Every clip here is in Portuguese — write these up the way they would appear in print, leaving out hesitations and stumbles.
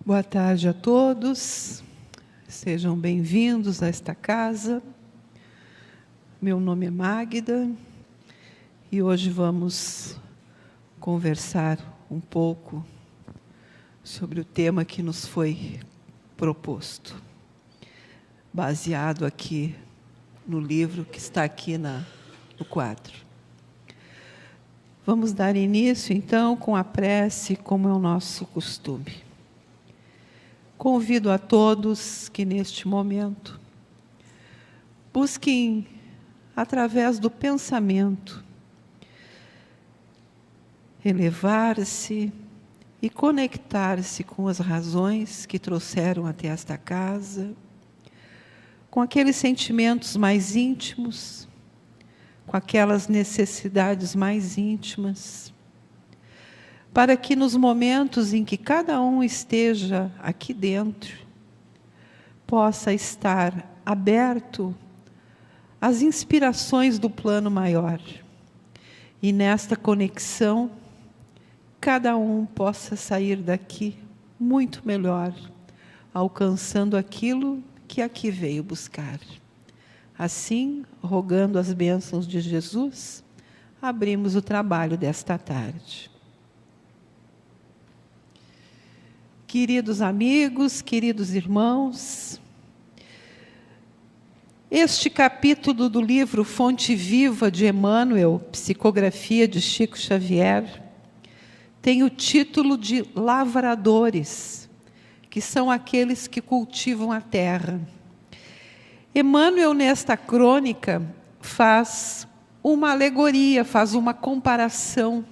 Boa tarde a todos, sejam bem-vindos a esta casa. Meu nome é Magda e hoje vamos conversar um pouco sobre o tema que nos foi proposto, baseado aqui no livro que está aqui no quadro. Vamos dar início, então, com a prece, como é o nosso costume. Convido a todos que, neste momento, busquem, através do pensamento, elevar-se e conectar-se com as razões que trouxeram até esta casa, com aqueles sentimentos mais íntimos, com aquelas necessidades mais íntimas, para que nos momentos em que cada um esteja aqui dentro, possa estar aberto às inspirações do plano maior. E nesta conexão, cada um possa sair daqui muito melhor, alcançando aquilo que aqui veio buscar. Assim, rogando as bênçãos de Jesus, abrimos o trabalho desta tarde. Queridos amigos, queridos irmãos, este capítulo do livro Fonte Viva de Emmanuel, Psicografia de Chico Xavier, tem o título de Lavradores, que são aqueles que cultivam a terra. Emmanuel, nesta crônica, faz uma alegoria, faz uma comparação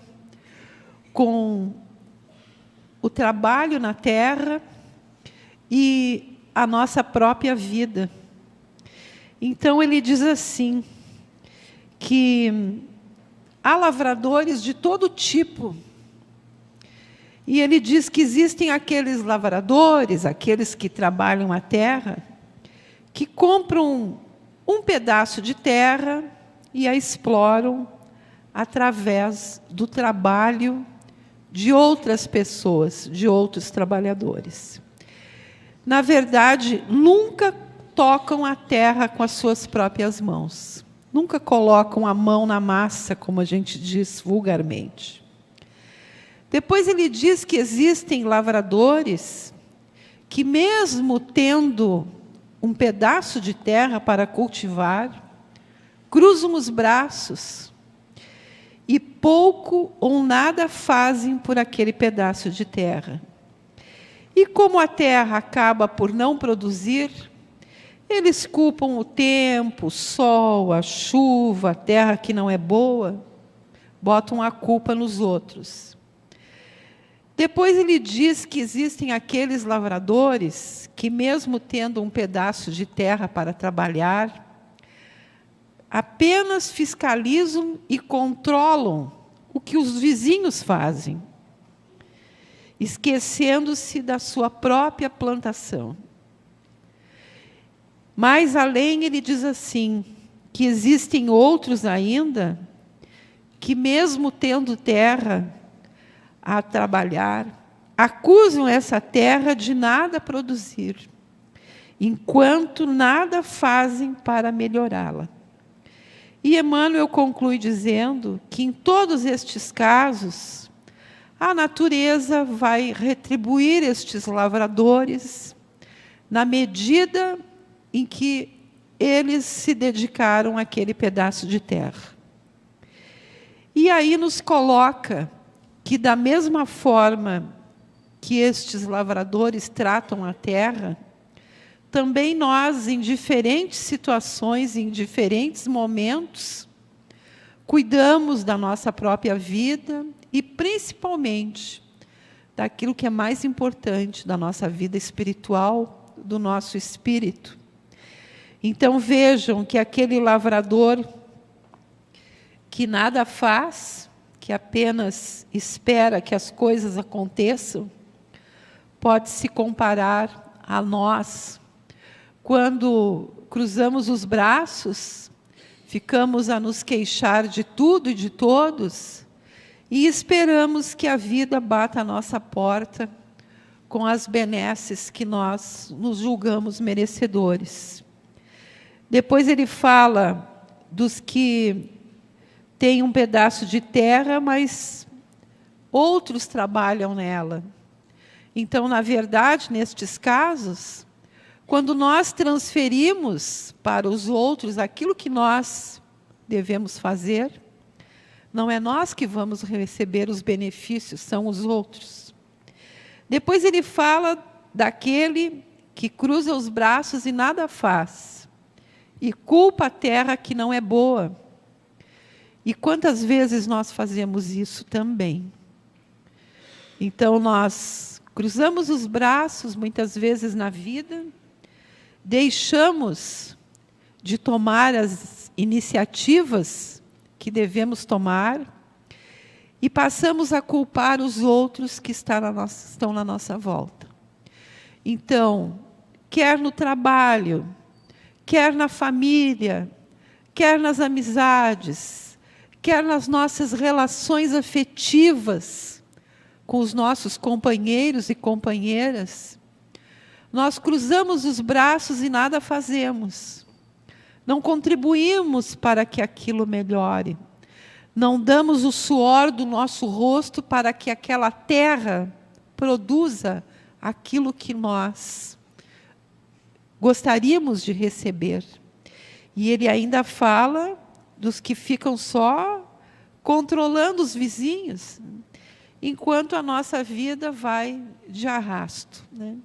com o trabalho na terra e a nossa própria vida. Então ele diz assim, que há lavradores de todo tipo, e ele diz que existem aqueles lavradores, aqueles que trabalham a terra, que compram um pedaço de terra e a exploram através do trabalho de outras pessoas, de outros trabalhadores. Na verdade, nunca tocam a terra com as suas próprias mãos. Nunca colocam a mão na massa, como a gente diz vulgarmente. Depois ele diz que existem lavradores que, mesmo tendo um pedaço de terra para cultivar, cruzam os braços e pouco ou nada fazem por aquele pedaço de terra. E como a terra acaba por não produzir, eles culpam o tempo, o sol, a chuva, a terra que não é boa, botam a culpa nos outros. Depois ele diz que existem aqueles lavradores que, mesmo tendo um pedaço de terra para trabalhar, apenas fiscalizam e controlam o que os vizinhos fazem, esquecendo-se da sua própria plantação. Mais além, ele diz assim, que existem outros ainda, que mesmo tendo terra a trabalhar, acusam essa terra de nada produzir, enquanto nada fazem para melhorá-la. E Emmanuel conclui dizendo que, em todos estes casos, a natureza vai retribuir estes lavradores na medida em que eles se dedicaram àquele pedaço de terra. E aí nos coloca que, da mesma forma que estes lavradores tratam a terra, também nós, em diferentes situações, em diferentes momentos, cuidamos da nossa própria vida e, principalmente, daquilo que é mais importante, da nossa vida espiritual, do nosso espírito. Então, vejam que aquele lavrador que nada faz, que apenas espera que as coisas aconteçam, pode se comparar a nós, quando cruzamos os braços, ficamos a nos queixar de tudo e de todos, e esperamos que a vida bata à nossa porta com as benesses que nós nos julgamos merecedores. Depois ele fala dos que têm um pedaço de terra, mas outros trabalham nela. Então, na verdade, nestes casos, quando nós transferimos para os outros aquilo que nós devemos fazer, não é nós que vamos receber os benefícios, são os outros. Depois ele fala daquele que cruza os braços e nada faz, e culpa a terra que não é boa. E quantas vezes nós fazemos isso também? Então, nós cruzamos os braços, muitas vezes na vida, deixamos de tomar as iniciativas que devemos tomar e passamos a culpar os outros que estão na nossa volta. Então, quer no trabalho, quer na família, quer nas amizades, quer nas nossas relações afetivas com os nossos companheiros e companheiras, nós cruzamos os braços e nada fazemos. Não contribuímos para que aquilo melhore. Não damos o suor do nosso rosto para que aquela terra produza aquilo que nós gostaríamos de receber. E ele ainda fala dos que ficam só controlando os vizinhos, enquanto a nossa vida vai de arrasto, né?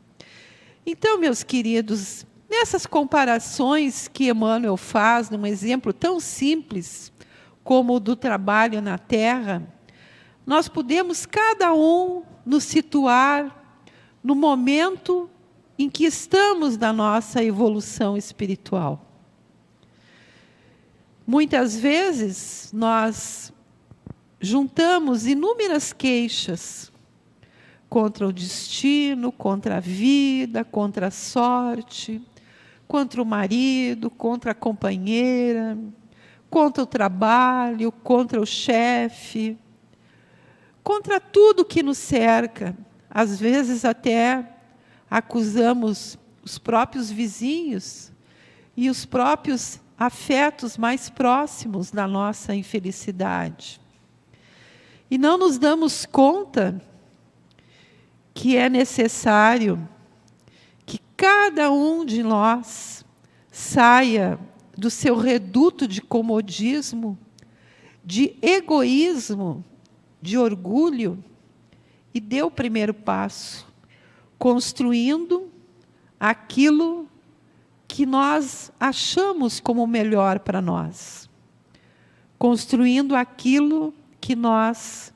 Então, meus queridos, nessas comparações que Emmanuel faz, num exemplo tão simples como o do trabalho na terra, nós podemos cada um nos situar no momento em que estamos na nossa evolução espiritual. Muitas vezes nós juntamos inúmeras queixas contra o destino, contra a vida, contra a sorte, contra o marido, contra a companheira, contra o trabalho, contra o chefe, contra tudo que nos cerca. Às vezes até acusamos os próprios vizinhos e os próprios afetos mais próximos da nossa infelicidade. E não nos damos conta que é necessário que cada um de nós saia do seu reduto de comodismo, de egoísmo, de orgulho, e dê o primeiro passo, construindo aquilo que nós achamos como melhor para nós, construindo aquilo que nós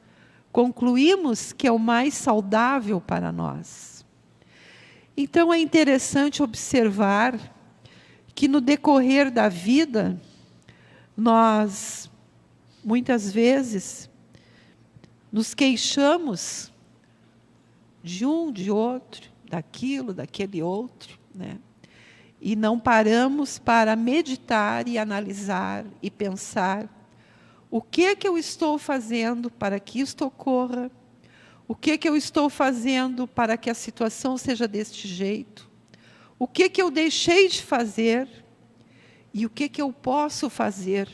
concluímos que é o mais saudável para nós. Então, é interessante observar que no decorrer da vida, nós, muitas vezes, nos queixamos de um, de outro, daquilo, daquele outro, né? E não paramos para meditar e analisar e pensar o que eu estou fazendo para que isto ocorra, o que eu estou fazendo para que a situação seja deste jeito, o que eu deixei de fazer e o que eu posso fazer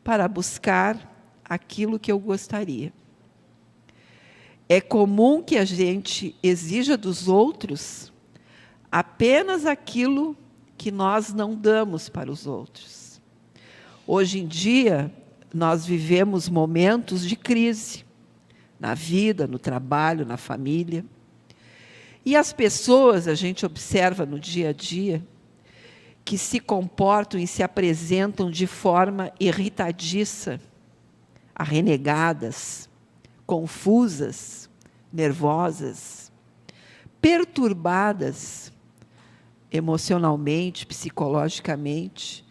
para buscar aquilo que eu gostaria. É comum que a gente exija dos outros apenas aquilo que nós não damos para os outros. Hoje em dia, nós vivemos momentos de crise na vida, no trabalho, na família. E as pessoas, a gente observa no dia a dia, que se comportam e se apresentam de forma irritadiça, arrenegadas, confusas, nervosas, perturbadas emocionalmente, psicologicamente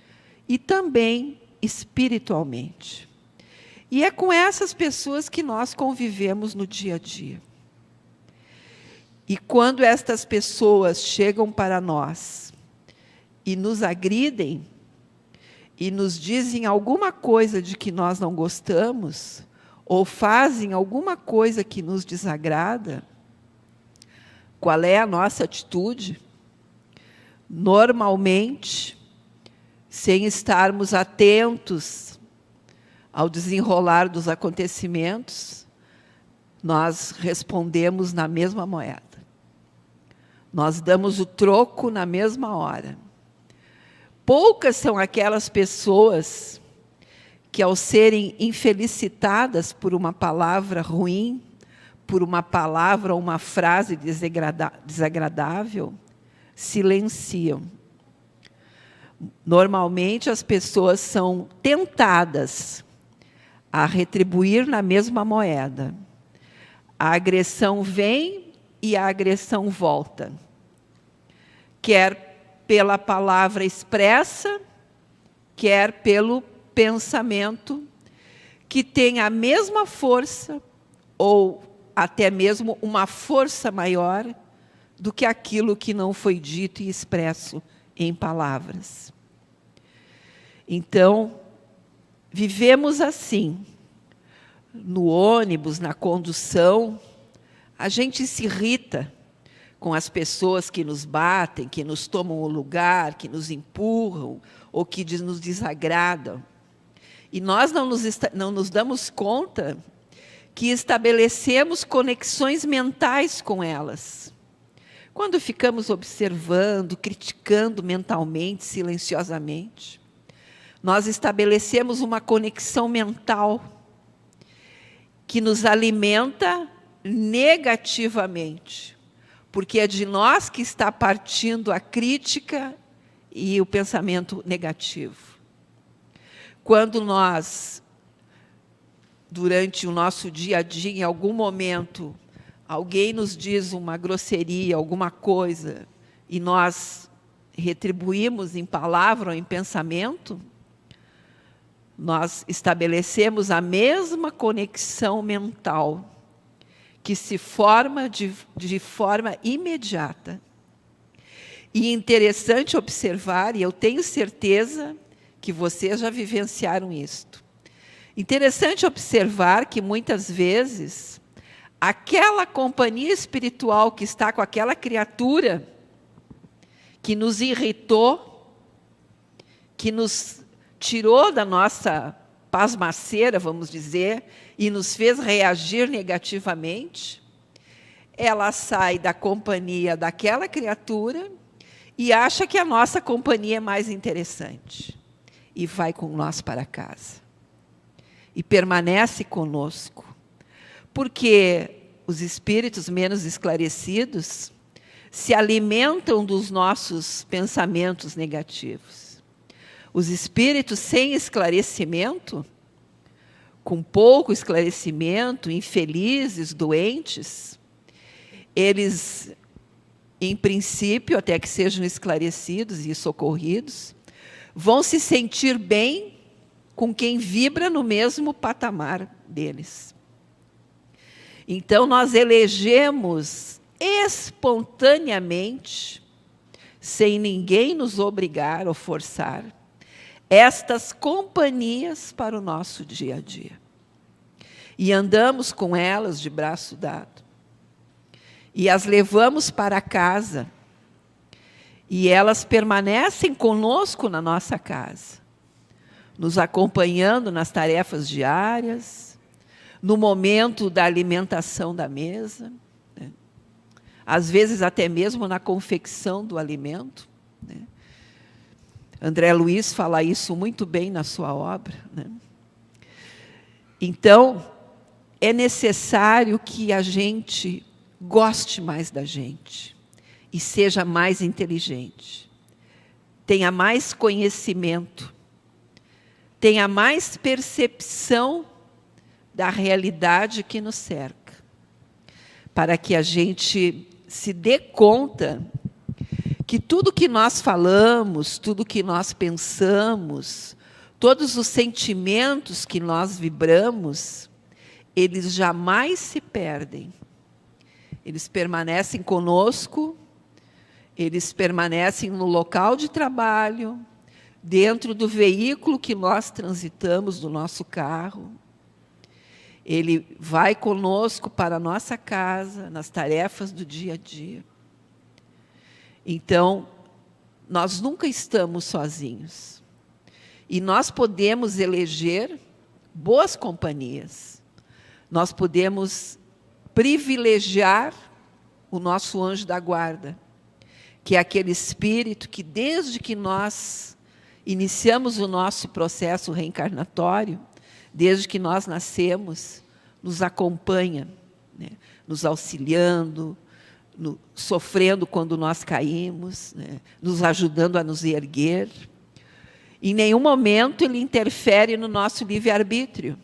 e também espiritualmente. E é com essas pessoas que nós convivemos no dia a dia. E quando estas pessoas chegam para nós e nos agridem e nos dizem alguma coisa de que nós não gostamos, ou fazem alguma coisa que nos desagrada, qual é a nossa atitude? Normalmente, sem estarmos atentos ao desenrolar dos acontecimentos, nós respondemos na mesma moeda. Nós damos o troco na mesma hora. Poucas são aquelas pessoas que, ao serem infelicitadas por uma palavra ruim, por uma palavra ou uma frase desagradável, silenciam. Normalmente, as pessoas são tentadas a retribuir na mesma moeda. A agressão vem e a agressão volta. Quer pela palavra expressa, quer pelo pensamento, que tem a mesma força, ou até mesmo uma força maior, do que aquilo que não foi dito e expresso em palavras. Então, vivemos assim. No ônibus, na condução, a gente se irrita com as pessoas que nos batem, que nos tomam o lugar, que nos empurram ou que nos desagradam. E nós não nos damos conta que estabelecemos conexões mentais com elas. Quando ficamos observando, criticando mentalmente, silenciosamente, nós estabelecemos uma conexão mental que nos alimenta negativamente, porque é de nós que está partindo a crítica e o pensamento negativo. Quando nós, durante o nosso dia a dia, em algum momento, alguém nos diz uma grosseria, alguma coisa, e nós retribuímos em palavra ou em pensamento, nós estabelecemos a mesma conexão mental que se forma de forma imediata. E é interessante observar, e eu tenho certeza que vocês já vivenciaram isto. Interessante observar que, muitas vezes, aquela companhia espiritual que está com aquela criatura que nos irritou, que nos tirou da nossa pasmaceira, vamos dizer, e nos fez reagir negativamente, ela sai da companhia daquela criatura e acha que a nossa companhia é mais interessante. E vai com nós para casa. E permanece conosco. Porque os espíritos menos esclarecidos se alimentam dos nossos pensamentos negativos. Os espíritos sem esclarecimento, com pouco esclarecimento, infelizes, doentes, eles, em princípio, até que sejam esclarecidos e socorridos, vão se sentir bem com quem vibra no mesmo patamar deles. Então, nós elegemos espontaneamente, sem ninguém nos obrigar ou forçar, estas companhias para o nosso dia a dia. E andamos com elas de braço dado. E as levamos para casa. E elas permanecem conosco na nossa casa, nos acompanhando nas tarefas diárias, no momento da alimentação da mesa, né? Às vezes até mesmo na confecção do alimento, né? André Luiz fala isso muito bem na sua obra, né? Então, é necessário que a gente goste mais da gente e seja mais inteligente, tenha mais conhecimento, tenha mais percepção da realidade que nos cerca, para que a gente se dê conta que tudo que nós falamos, tudo que nós pensamos, todos os sentimentos que nós vibramos, eles jamais se perdem. Eles permanecem conosco, eles permanecem no local de trabalho, dentro do veículo que nós transitamos, do nosso carro. Ele vai conosco para a nossa casa, nas tarefas do dia a dia. Então, nós nunca estamos sozinhos. E nós podemos eleger boas companhias. Nós podemos privilegiar o nosso anjo da guarda, que é aquele espírito que, desde que nós iniciamos o nosso processo reencarnatório, desde que nós nascemos, nos acompanha, né? Nos auxiliando, sofrendo quando nós caímos, né? Nos ajudando a nos erguer. Em nenhum momento ele interfere no nosso livre-arbítrio,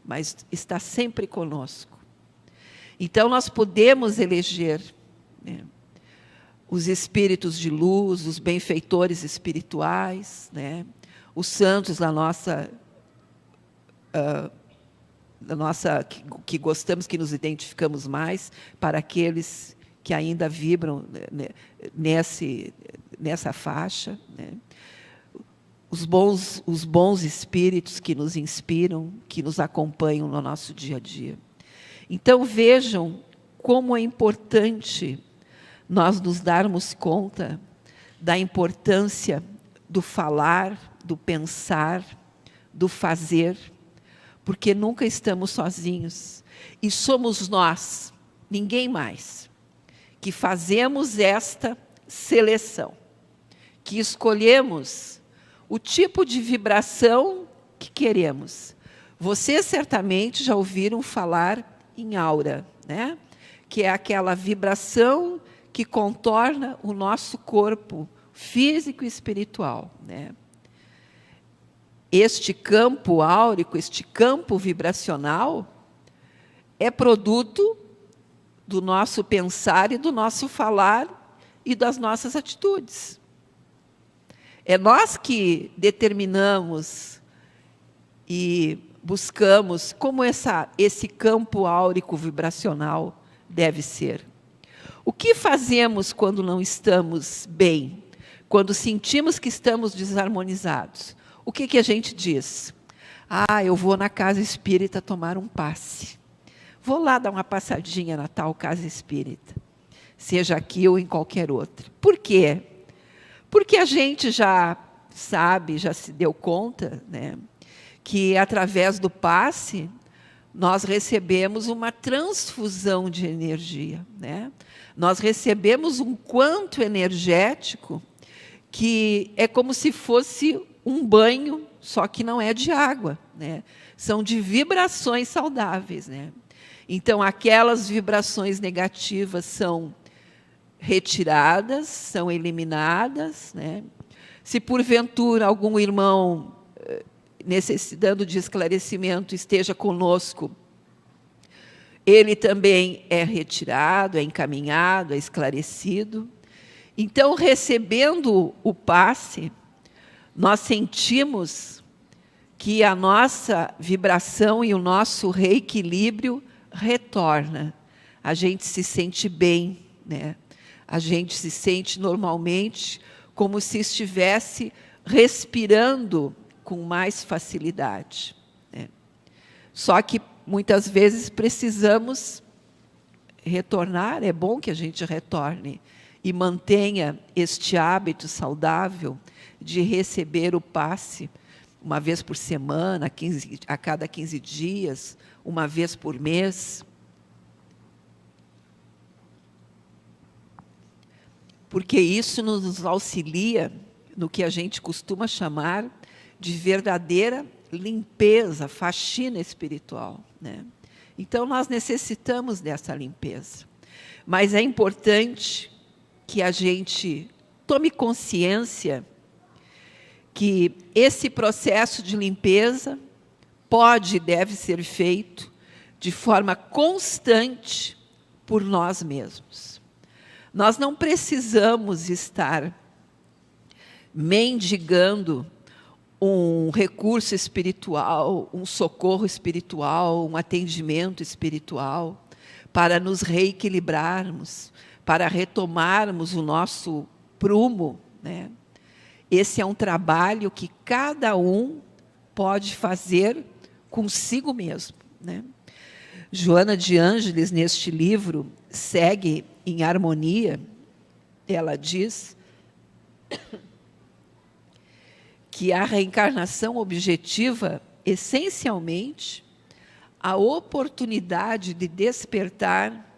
mas está sempre conosco. Então, nós podemos eleger, né, os espíritos de luz, os benfeitores espirituais, né, os santos da nossa, que gostamos, que nos identificamos mais, para aqueles que ainda vibram, né, nessa faixa, né. Os bons espíritos que nos inspiram, que nos acompanham no nosso dia a dia. Então, vejam como é importante nós nos darmos conta da importância do falar, do pensar, do fazer, porque nunca estamos sozinhos. E somos nós, ninguém mais, que fazemos esta seleção, que escolhemos o tipo de vibração que queremos. Vocês certamente já ouviram falar em aura, né? Que é aquela vibração que contorna o nosso corpo físico e espiritual, né? Este campo áurico, este campo vibracional, é produto do nosso pensar e do nosso falar e das nossas atitudes. É nós que determinamos e buscamos como esse campo áurico vibracional deve ser. O que fazemos quando não estamos bem? Quando sentimos que estamos desarmonizados? O que a gente diz? Eu vou na casa espírita tomar um passe. Vou lá dar uma passadinha na tal casa espírita, seja aqui ou em qualquer outra. Por quê? Porque a gente já sabe, já se deu conta, né, que através do passe nós recebemos uma transfusão de energia, né? Nós recebemos um quanto energético que é como se fosse um banho, só que não é de água, né? São de vibrações saudáveis, né? Então, aquelas vibrações negativas são retiradas, são eliminadas, né? Se porventura algum irmão necessitando de esclarecimento esteja conosco, ele também é retirado, é encaminhado, é esclarecido. Então, recebendo o passe, nós sentimos que a nossa vibração e o nosso reequilíbrio retorna. A gente se sente bem, né? A gente se sente normalmente como se estivesse respirando com mais facilidade, né? Só que muitas vezes precisamos retornar, é bom que a gente retorne e mantenha este hábito saudável de receber o passe uma vez por semana, a cada 15 dias, uma vez por mês. Porque isso nos auxilia no que a gente costuma chamar de verdadeira limpeza, faxina espiritual, né? Então, nós necessitamos dessa limpeza. Mas é importante que a gente tome consciência que esse processo de limpeza pode e deve ser feito de forma constante por nós mesmos. Nós não precisamos estar mendigando um recurso espiritual, um socorro espiritual, um atendimento espiritual, para nos reequilibrarmos, para retomarmos o nosso prumo, né? Esse é um trabalho que cada um pode fazer consigo mesmo, né? Joana de Ângeles, neste livro, Segue em Harmonia, ela diz que a reencarnação objetiva, essencialmente, a oportunidade de despertar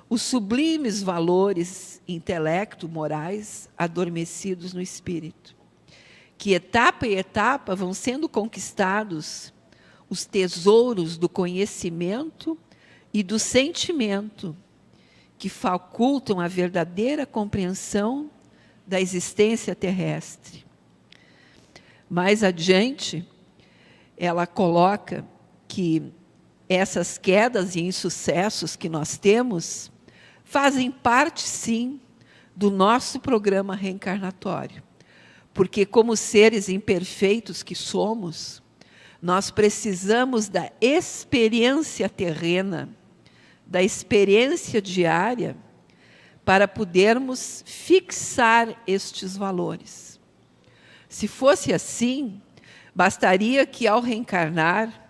os sublimes valores intelecto-morais adormecidos no espírito, que etapa e etapa vão sendo conquistados os tesouros do conhecimento e do sentimento, que facultam a verdadeira compreensão da existência terrestre. Mais adiante, ela coloca que essas quedas e insucessos que nós temos fazem parte, sim, do nosso programa reencarnatório. Porque, como seres imperfeitos que somos, nós precisamos da experiência terrena, da experiência diária, para podermos fixar estes valores. Se fosse assim, bastaria que, ao reencarnar,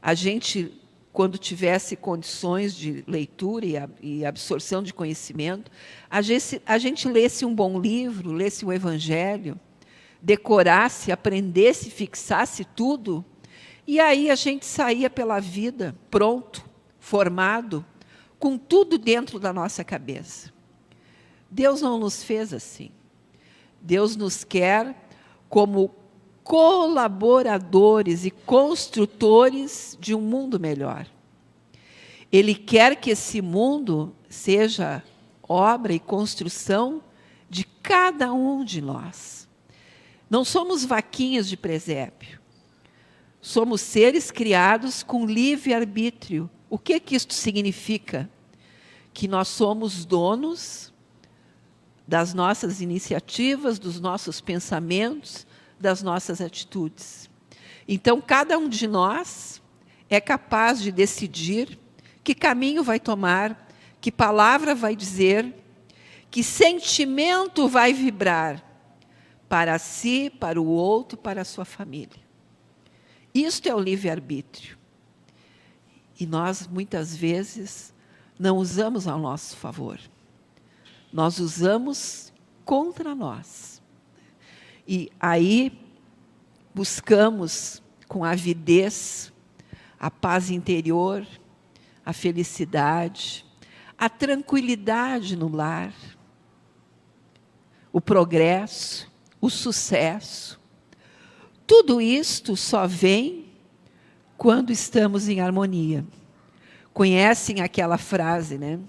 a gente, quando tivesse condições de leitura e absorção de conhecimento, a gente lesse um bom livro, lesse o Evangelho, decorasse, aprendesse, fixasse tudo, e aí a gente saía pela vida pronto, formado, com tudo dentro da nossa cabeça. Deus não nos fez assim. Deus nos quer como colaboradores e construtores de um mundo melhor. Ele quer que esse mundo seja obra e construção de cada um de nós. Não somos vaquinhas de presépio. Somos seres criados com livre-arbítrio. O que isto significa? Que nós somos donos das nossas iniciativas, dos nossos pensamentos, das nossas atitudes. Então, cada um de nós é capaz de decidir que caminho vai tomar, que palavra vai dizer, que sentimento vai vibrar para si, para o outro, para a sua família. Isto é o livre-arbítrio. E nós, muitas vezes, não usamos ao nosso favor. Nós usamos contra nós. E aí buscamos com avidez a paz interior, a felicidade, a tranquilidade no lar, o progresso, o sucesso. Tudo isto só vem quando estamos em harmonia. Conhecem aquela frase, né?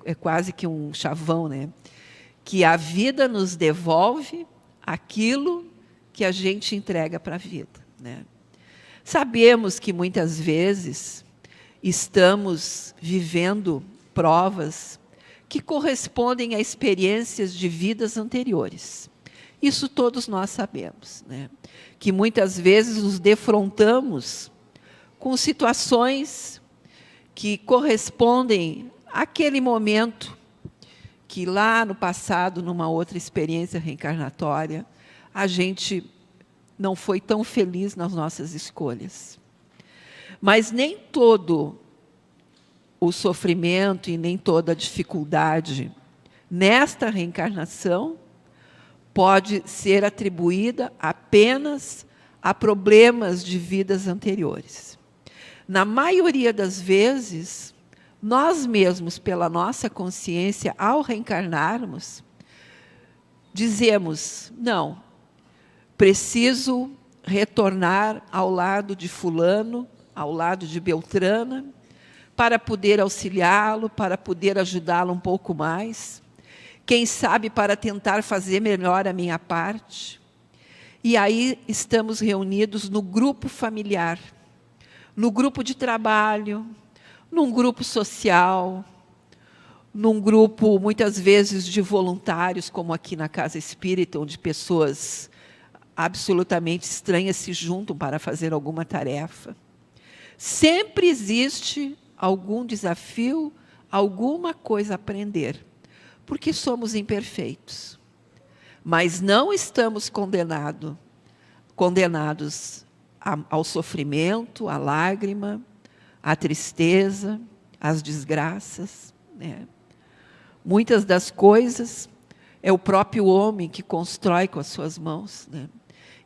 É quase que um chavão, né? Que a vida nos devolve aquilo que a gente entrega para a vida, né? Sabemos que muitas vezes estamos vivendo provas que correspondem a experiências de vidas anteriores. Isso todos nós sabemos, né? Que muitas vezes nos defrontamos com situações que correspondem àquele momento que lá no passado, numa outra experiência reencarnatória, a gente não foi tão feliz nas nossas escolhas. Mas nem todo o sofrimento e nem toda a dificuldade nesta reencarnação pode ser atribuída apenas a problemas de vidas anteriores. Na maioria das vezes, nós mesmos, pela nossa consciência, ao reencarnarmos, dizemos, não, preciso retornar ao lado de fulano, ao lado de Beltrana, para poder auxiliá-lo, para poder ajudá-lo um pouco mais, quem sabe para tentar fazer melhor a minha parte. E aí estamos reunidos no grupo familiar, no grupo de trabalho, num grupo social, num grupo, muitas vezes, de voluntários, como aqui na Casa Espírita, onde pessoas absolutamente estranhas se juntam para fazer alguma tarefa. Sempre existe algum desafio, alguma coisa a aprender, porque somos imperfeitos. Mas não estamos condenados ao sofrimento, à lágrima, à tristeza, às desgraças, né? Muitas das coisas é o próprio homem que constrói com as suas mãos, né?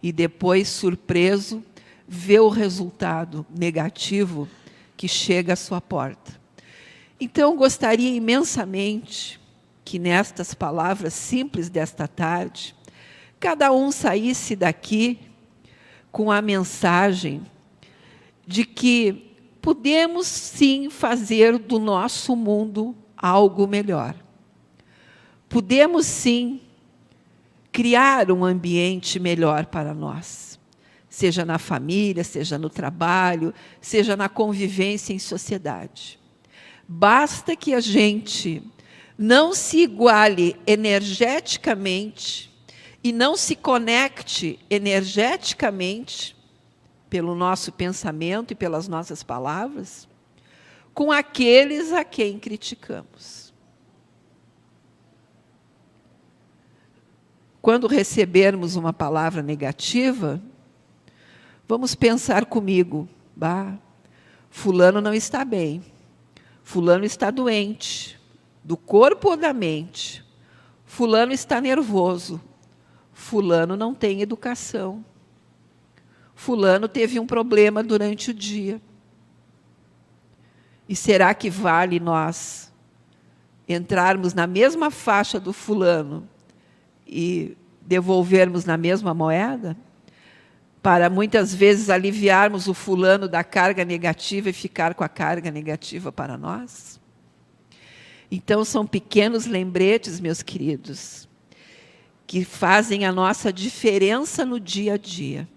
E depois, surpreso, vê o resultado negativo que chega à sua porta. Então, gostaria imensamente que nestas palavras simples desta tarde, cada um saísse daqui com a mensagem de que podemos sim fazer do nosso mundo algo melhor. Podemos sim criar um ambiente melhor para nós, seja na família, seja no trabalho, seja na convivência em sociedade. Basta que a gente não se iguale energeticamente e não se conecte energeticamente pelo nosso pensamento e pelas nossas palavras com aqueles a quem criticamos. Quando recebermos uma palavra negativa, vamos pensar comigo, fulano não está bem, fulano está doente, do corpo ou da mente, fulano está nervoso, fulano não tem educação, fulano teve um problema durante o dia. E será que vale nós entrarmos na mesma faixa do fulano e devolvermos na mesma moeda, para muitas vezes aliviarmos o fulano da carga negativa e ficar com a carga negativa para nós? Então, são pequenos lembretes, meus queridos, que fazem a nossa diferença no dia a dia.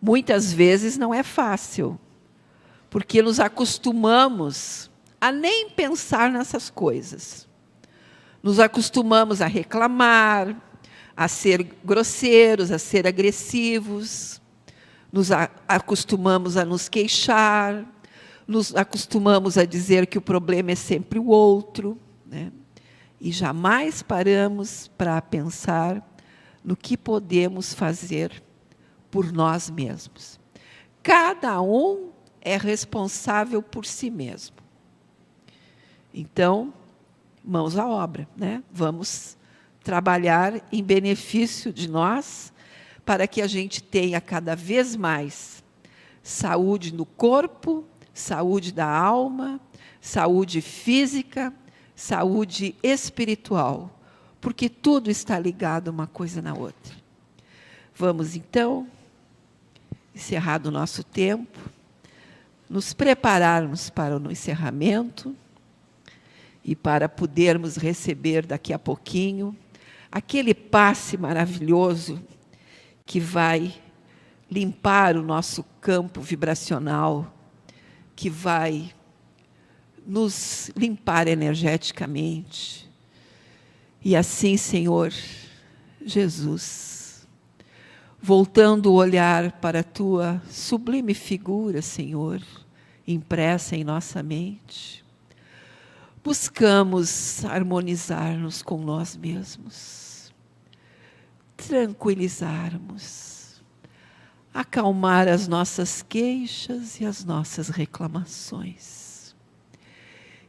Muitas vezes não é fácil, porque nos acostumamos a nem pensar nessas coisas. Nos acostumamos a reclamar, a ser grosseiros, a ser agressivos, nos acostumamos a nos queixar, nos acostumamos a dizer que o problema é sempre o outro, né? E jamais paramos para pensar no que podemos fazer por nós mesmos. Cada um é responsável por si mesmo. Então, mãos à obra, né? Vamos trabalhar em benefício de nós, para que a gente tenha cada vez mais saúde no corpo, saúde da alma, saúde física, saúde espiritual, porque tudo está ligado uma coisa na outra. Vamos, então, encerrado o nosso tempo, nos prepararmos para o encerramento e para podermos receber daqui a pouquinho aquele passe maravilhoso que vai limpar o nosso campo vibracional, que vai nos limpar energeticamente. E assim, Senhor Jesus, voltando o olhar para a Tua sublime figura, Senhor, impressa em nossa mente, buscamos harmonizar-nos com nós mesmos, tranquilizarmos, acalmar as nossas queixas e as nossas reclamações.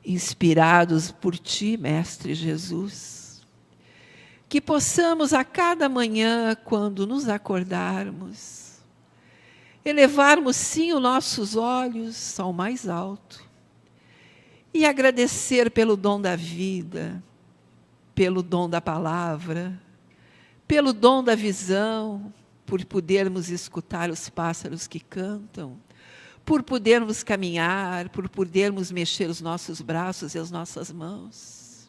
Inspirados por Ti, Mestre Jesus, que possamos a cada manhã, quando nos acordarmos, elevarmos sim os nossos olhos ao mais alto e agradecer pelo dom da vida, pelo dom da palavra, pelo dom da visão, por podermos escutar os pássaros que cantam, por podermos caminhar, por podermos mexer os nossos braços e as nossas mãos.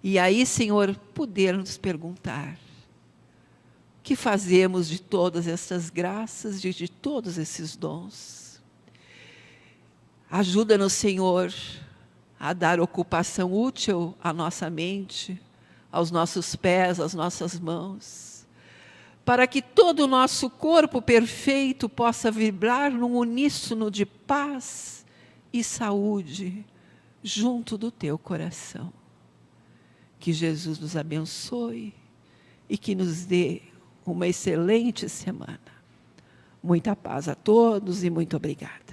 E aí, Senhor, podermos perguntar: o que fazemos de todas essas graças, de todos esses dons? Ajuda-nos, Senhor, a dar ocupação útil à nossa mente, aos nossos pés, às nossas mãos, para que todo o nosso corpo perfeito possa vibrar num uníssono de paz e saúde junto do Teu coração. Que Jesus nos abençoe e que nos dê uma excelente semana. Muita paz a todos e muito obrigada.